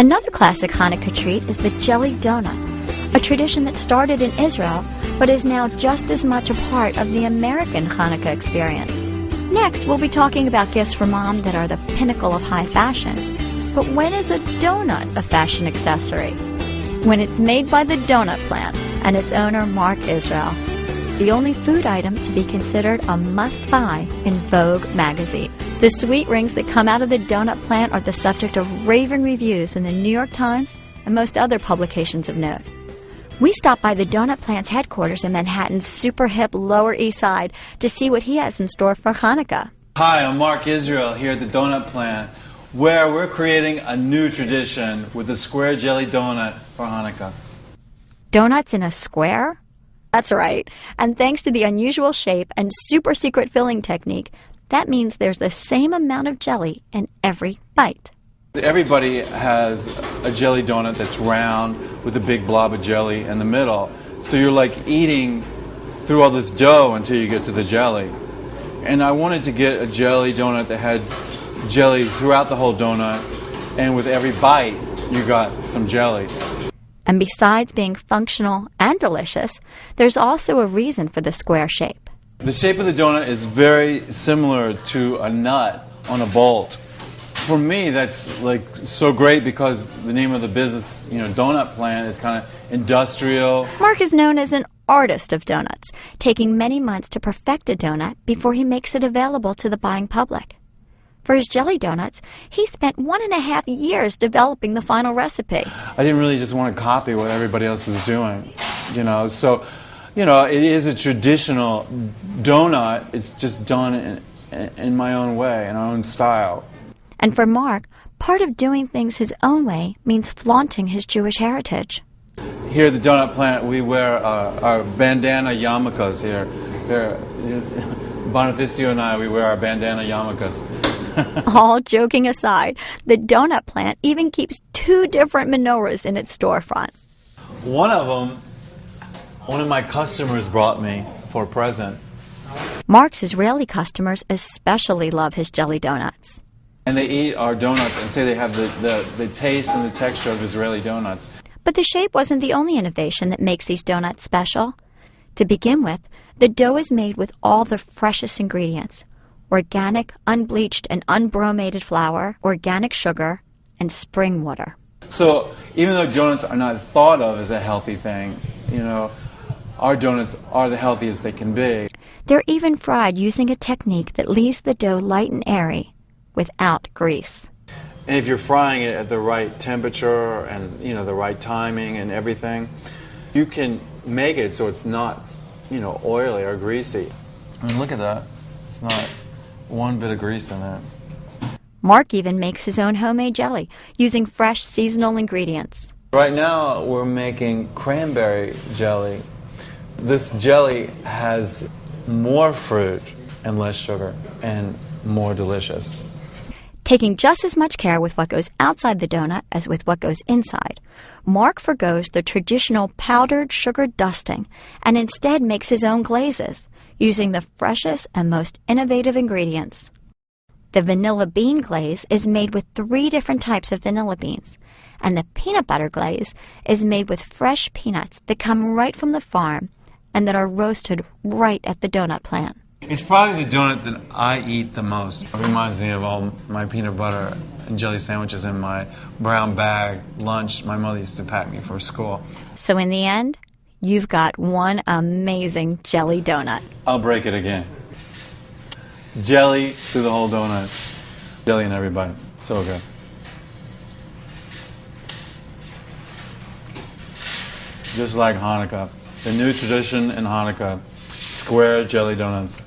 Another classic Hanukkah treat is the jelly donut, a tradition that started in Israel but is now just as much a part of the American Hanukkah experience. Next, we'll be talking about gifts for mom that are the pinnacle of high fashion. But when is a donut a fashion accessory? When it's made by the Donut Plant and its owner, Mark Israel, the only food item to be considered a must-buy in Vogue magazine. The sweet rings that come out of the Donut Plant are the subject of raving reviews in the New York Times and most other publications of note. We stopped by the Donut Plant's headquarters in Manhattan's super hip Lower East Side to see what he has in store for Hanukkah. Hi, I'm Mark Israel here at the Donut Plant, where we're creating a new tradition with the square jelly donut for Hanukkah. Donuts in a square? That's right. And thanks to the unusual shape and super secret filling technique, that means there's the same amount of jelly in every bite. Everybody has a jelly donut that's round with a big blob of jelly in the middle. So you're like eating through all this dough until you get to the jelly. And I wanted to get a jelly donut that had jelly throughout the whole donut, and with every bite you got some jelly. And besides being functional and delicious, there's also a reason for the square shape. The shape of the donut is very similar to a nut on a bolt. For me, that's like so great because the name of the business, Donut Plant, is kind of industrial. Mark is known as an artist of donuts, taking many months to perfect a donut before he makes it available to the buying public. For his jelly donuts, he spent 1.5 years developing the final recipe. I didn't really just want to copy what everybody else was doing, So, it is a traditional donut. It's just done in my own way, in our own style. And for Mark, part of doing things his own way means flaunting his Jewish heritage. Here at the Donut Plant, we wear our bandana yarmulkes here. Here's Bonifacio and I, we wear our bandana yarmulkes. All joking aside, the Donut Plant even keeps 2 different menorahs in its storefront. One of them, one of my customers brought me for a present. Mark's Israeli customers especially love his jelly donuts. And they eat our donuts and say they have the taste and the texture of Israeli donuts. But the shape wasn't the only innovation that makes these donuts special. To begin with, the dough is made with all the freshest ingredients: organic, unbleached, and unbromated flour, organic sugar, and spring water. So even though donuts are not thought of as a healthy thing, our donuts are the healthiest they can be. They're even fried using a technique that leaves the dough light and airy, without grease. And if you're frying it at the right temperature and the right timing and everything, you can make it so it's not oily or greasy. I mean, look at that. It's not one bit of grease in there. Mark even makes his own homemade jelly using fresh seasonal ingredients. Right now we're making cranberry jelly. This jelly has more fruit and less sugar and more delicious. Taking just as much care with what goes outside the donut as with what goes inside, Mark forgoes the traditional powdered sugar dusting and instead makes his own glazes, using the freshest and most innovative ingredients. The vanilla bean glaze is made with 3 different types of vanilla beans, and the peanut butter glaze is made with fresh peanuts that come right from the farm and that are roasted right at the Donut Plant. It's probably the donut that I eat the most. It reminds me of all my peanut butter and jelly sandwiches in my brown bag lunch my mother used to pack me for school. So in the end, you've got one amazing jelly donut. I'll break it again. Jelly through the whole donut. Jelly in every bite. So good. Just like Hanukkah. The new tradition in Hanukkah. Square jelly donuts.